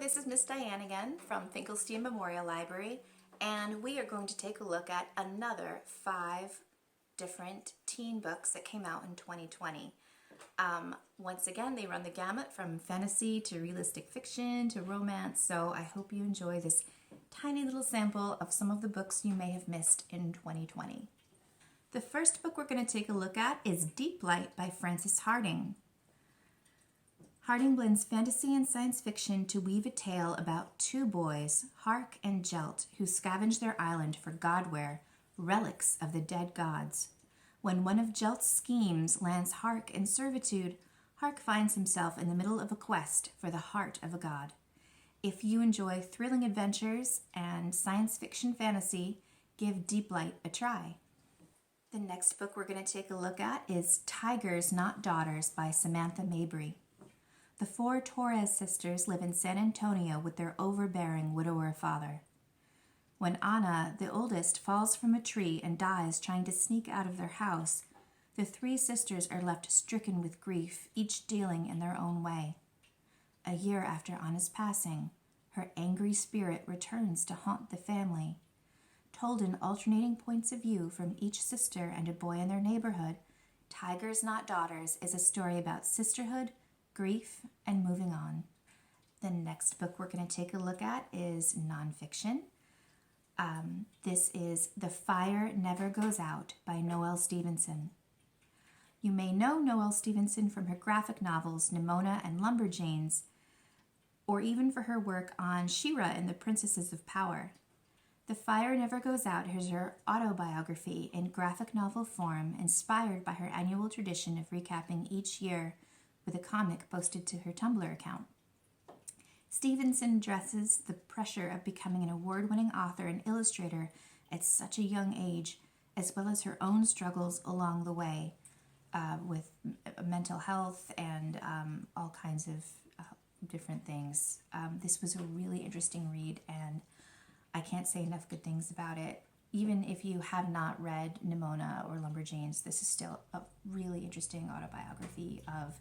this is Miss Dianne again from Finkelstein Memorial Library, and we are going to take a look at another 5 different teen books that came out in 2020. Once again, they run the gamut from fantasy to realistic fiction to romance, so I hope you enjoy this tiny little sample of some of the books you may have missed in 2020. The first book we're going to take a look at is Deeplight by Frances Hardinge. Hardinge blends fantasy and science fiction to weave a tale about 2 boys, Hark and Jelt, who scavenge their island for godware, relics of the dead gods. When one of Jelt's schemes lands Hark in servitude, Hark finds himself in the middle of a quest for the heart of a god. If you enjoy thrilling adventures and science fiction fantasy, give Deeplight a try. The next book we're going to take a look at is Tigers Not Daughters by Samantha Mabry. The 4 Torres sisters live in San Antonio with their overbearing widower father. When Anna, the oldest, falls from a tree and dies trying to sneak out of their house, the 3 sisters are left stricken with grief, each dealing in their own way. A year after Anna's passing, her angry spirit returns to haunt the family. Told in alternating points of view from each sister and a boy in their neighborhood, Tigers Not Daughters is a story about sisterhood, grief, and moving on. The next book we're going to take a look at is nonfiction. This is The Fire Never Goes Out by Noelle Stevenson. You may know Noelle Stevenson from her graphic novels Nimona and Lumberjanes, or even for her work on She-Ra and the Princesses of Power. The Fire Never Goes Out is her autobiography in graphic novel form, inspired by her annual tradition of recapping each year with a comic posted to her Tumblr account. Stevenson addresses the pressure of becoming an award-winning author and illustrator at such a young age, as well as her own struggles along the way with mental health and all kinds of different things. This was a really interesting read, and I can't say enough good things about it. Even if you have not read Nimona or Lumberjanes, this is still a really interesting autobiography of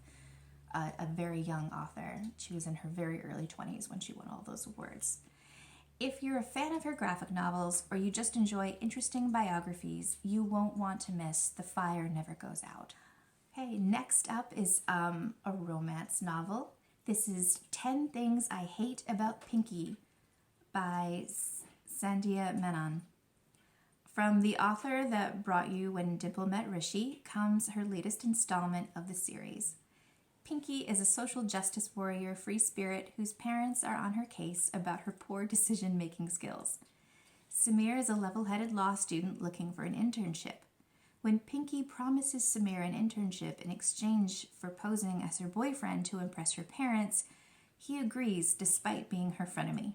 a very young author. She was in her very early 20s when she won all those awards. If you're a fan of her graphic novels or you just enjoy interesting biographies, you won't want to miss The Fire Never Goes Out. Okay, next up is a romance novel. This is 10 Things I Hate About Pinkie by Sandhya Menon. From the author that brought you When Dimple Met Rishi comes her latest installment of the series. Pinkie is a social justice warrior free spirit whose parents are on her case about her poor decision-making skills. Samir is a level-headed law student looking for an internship. When Pinkie promises Samir an internship in exchange for posing as her boyfriend to impress her parents, he agrees despite being her frenemy.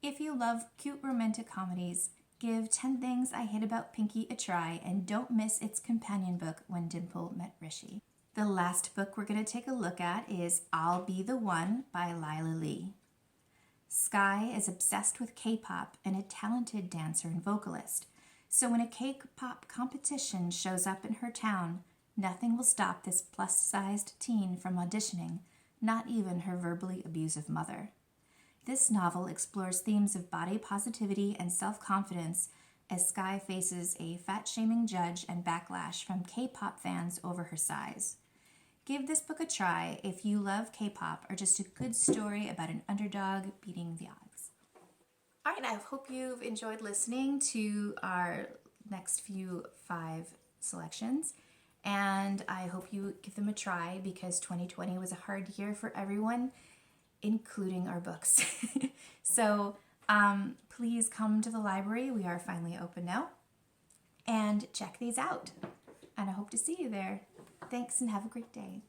If you love cute romantic comedies, give 10 Things I Hate About Pinkie a try and don't miss its companion book, When Dimple Met Rishi. The last book we're going to take a look at is I'll Be the One by Lyla Lee. Sky is obsessed with K-pop and a talented dancer and vocalist. So when a K-pop competition shows up in her town, nothing will stop this plus-sized teen from auditioning, not even her verbally abusive mother. This novel explores themes of body positivity and self-confidence as Sky faces a fat-shaming judge and backlash from K-pop fans over her size. Give this book a try if you love K-pop or just a good story about an underdog beating the odds. All right, I hope you've enjoyed listening to our next few 5 selections, and I hope you give them a try because 2020 was a hard year for everyone, including our books. So please come to the library. We are finally open now, and check these out. And I hope to see you there. Thanks and have a great day.